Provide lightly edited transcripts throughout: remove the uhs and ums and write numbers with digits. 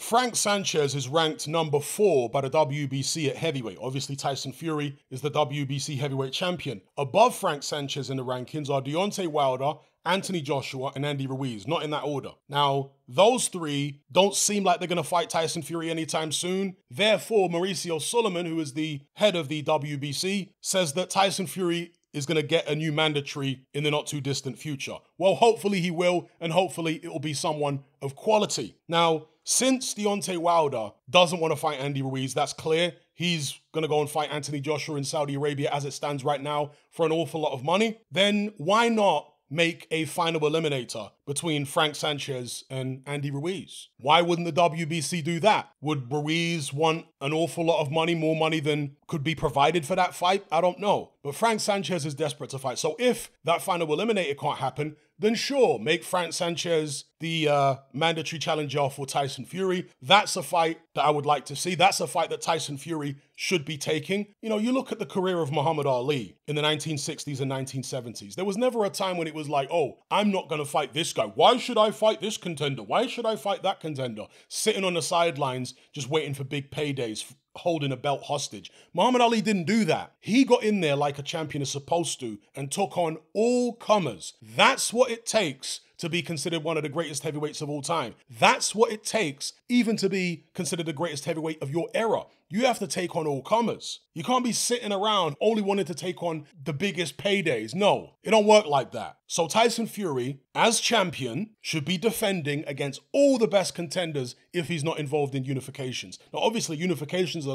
Frank Sanchez is ranked number 4 by the WBC at heavyweight. Obviously, Tyson Fury is the WBC heavyweight champion. Above Frank Sanchez in the rankings are Deontay Wilder, Anthony Joshua, and Andy Ruiz, not in that order. Now, those three don't seem like they're going to fight Tyson Fury anytime soon. Therefore, Mauricio Sulaiman, who is the head of the WBC, says that Tyson Fury is going to get a new mandatory in the not too distant future. Well, hopefully he will, and hopefully it will be someone of quality. Now, since Deontay Wilder doesn't want to fight Andy Ruiz, that's clear. He's going to go and fight Anthony Joshua in Saudi Arabia as it stands right now for an awful lot of money. Then why not make a final eliminator between Frank Sanchez and Andy Ruiz? Why wouldn't the WBC do that? Would Ruiz want an awful lot of money, more money than could be provided for that fight? I don't know. But Frank Sanchez is desperate to fight. So if that final eliminator can't happen, then sure, make Frank Sanchez the mandatory challenger for Tyson Fury. That's a fight that I would like to see. That's a fight that Tyson Fury should be taking. You know, you look at the career of Muhammad Ali in the 1960s and 1970s. There was never a time when it was like, oh, I'm not going to fight this guy. Why should I fight this contender? Why should I fight that contender? Sitting on the sidelines, just waiting for big paydays, holding a belt hostage. Muhammad Ali didn't do that. He got in there like a champion is supposed to and took on all comers. That's what it takes to be considered one of the greatest heavyweights of all time. That's what it takes even to be considered the greatest heavyweight of your era. You have to take on all comers. You can't be sitting around only wanting to take on the biggest paydays. No, it don't work like that. So Tyson Fury, as champion, should be defending against all the best contenders if he's not involved in unifications. Now, obviously, unifications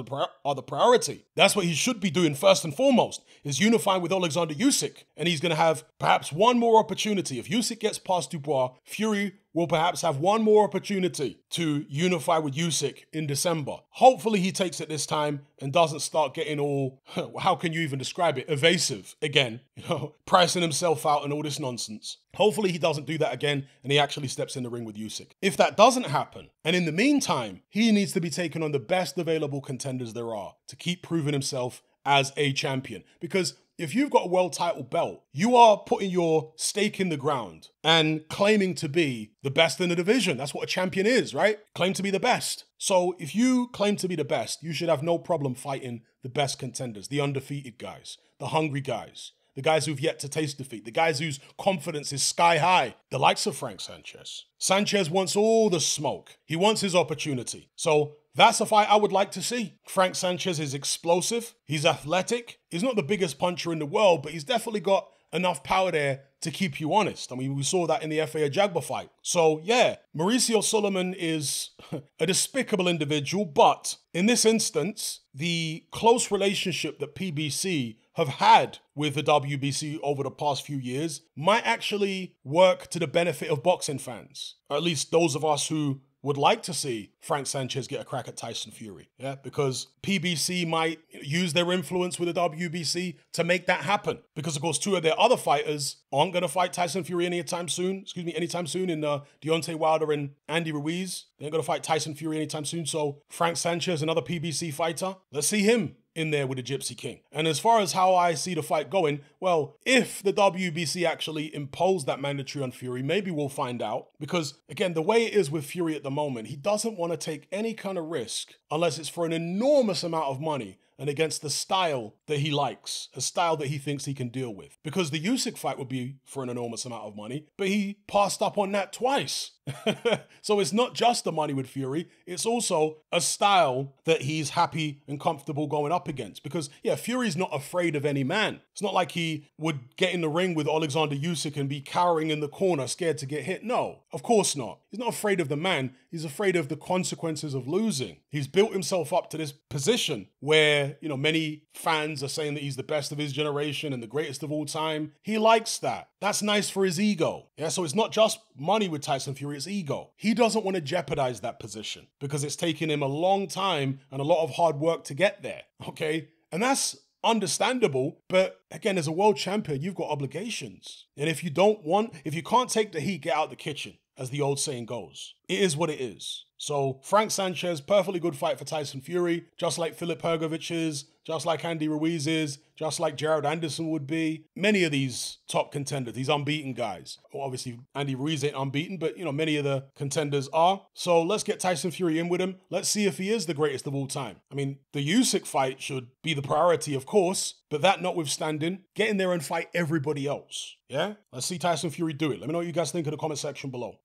are the priority. That's what he should be doing first and foremost, is unifying with Alexander Usyk. And he's going to have perhaps one more opportunity. If Usyk gets past Dubois, Fury will perhaps have one more opportunity to unify with Usyk in December. Hopefully he takes it this time and doesn't start getting all, how can you even describe it, evasive again, pricing himself out and all this nonsense. Hopefully he doesn't do that again and he actually steps in the ring with Usyk. If that doesn't happen, and in the meantime, he needs to be taking on the best available contenders there are to keep proving himself as a champion. Because if you've got a world title belt, you are putting your stake in the ground and claiming to be the best in the division. That's what a champion is, right? Claim to be the best. So if you claim to be the best, you should have no problem fighting the best contenders, the undefeated guys, the hungry guys, the guys who've yet to taste defeat, the guys whose confidence is sky high, the likes of Frank Sanchez. Sanchez wants all the smoke. He wants his opportunity. So that's a fight I would like to see. Frank Sanchez is explosive. He's athletic. He's not the biggest puncher in the world, but he's definitely got enough power there to keep you honest. I mean, we saw that in the FA Ajagba fight. So yeah, Mauricio Sulaiman is a despicable individual, but in this instance, the close relationship that PBC have had with the WBC over the past few years might actually work to the benefit of boxing fans, or at least those of us who would like to see Frank Sanchez get a crack at Tyson Fury, yeah? Because PBC might use their influence with the WBC to make that happen. Because, of course, two of their other fighters aren't going to fight Tyson Fury anytime soon in Deontay Wilder and Andy Ruiz. They ain't going to fight Tyson Fury anytime soon. So Frank Sanchez, another PBC fighter, let's see him in there with the Gypsy King. And as far as how I see the fight going, well, if the WBC actually imposed that mandatory on Fury, maybe we'll find out. Because, again, the way it is with Fury at the moment, he doesn't want to take any kind of risk unless it's for an enormous amount of money and against the style that he likes, a style that he thinks he can deal with. Because the Usyk fight would be for an enormous amount of money, but he passed up on that twice. So it's not just the money with Fury, it's also a style that he's happy and comfortable going up against. Because, yeah, Fury's not afraid of any man. It's not like he would get in the ring with Alexander Usyk and be cowering in the corner, scared to get hit. No, of course not. He's not afraid of the man. He's afraid of the consequences of losing. He's built himself up to this position where, many fans are saying that he's the best of his generation and the greatest of all time. He likes that. That's nice for his ego. Yeah, so it's not just money with Tyson Fury, it's ego. He doesn't want to jeopardize that position because it's taken him a long time and a lot of hard work to get there, okay? And that's understandable, but again, as a world champion, you've got obligations. And if you can't take the heat, get out the kitchen, as the old saying goes. It is what it is. So Frank Sanchez, perfectly good fight for Tyson Fury, just like Filip Hrgovic's, just like Andy Ruiz's, just like Jared Anderson would be. Many of these top contenders, these unbeaten guys. Well, obviously, Andy Ruiz ain't unbeaten, but many of the contenders are. So let's get Tyson Fury in with him. Let's see if he is the greatest of all time. I mean, the Usyk fight should be the priority, of course, but that notwithstanding, get in there and fight everybody else. Yeah? Let's see Tyson Fury do it. Let me know what you guys think in the comment section below.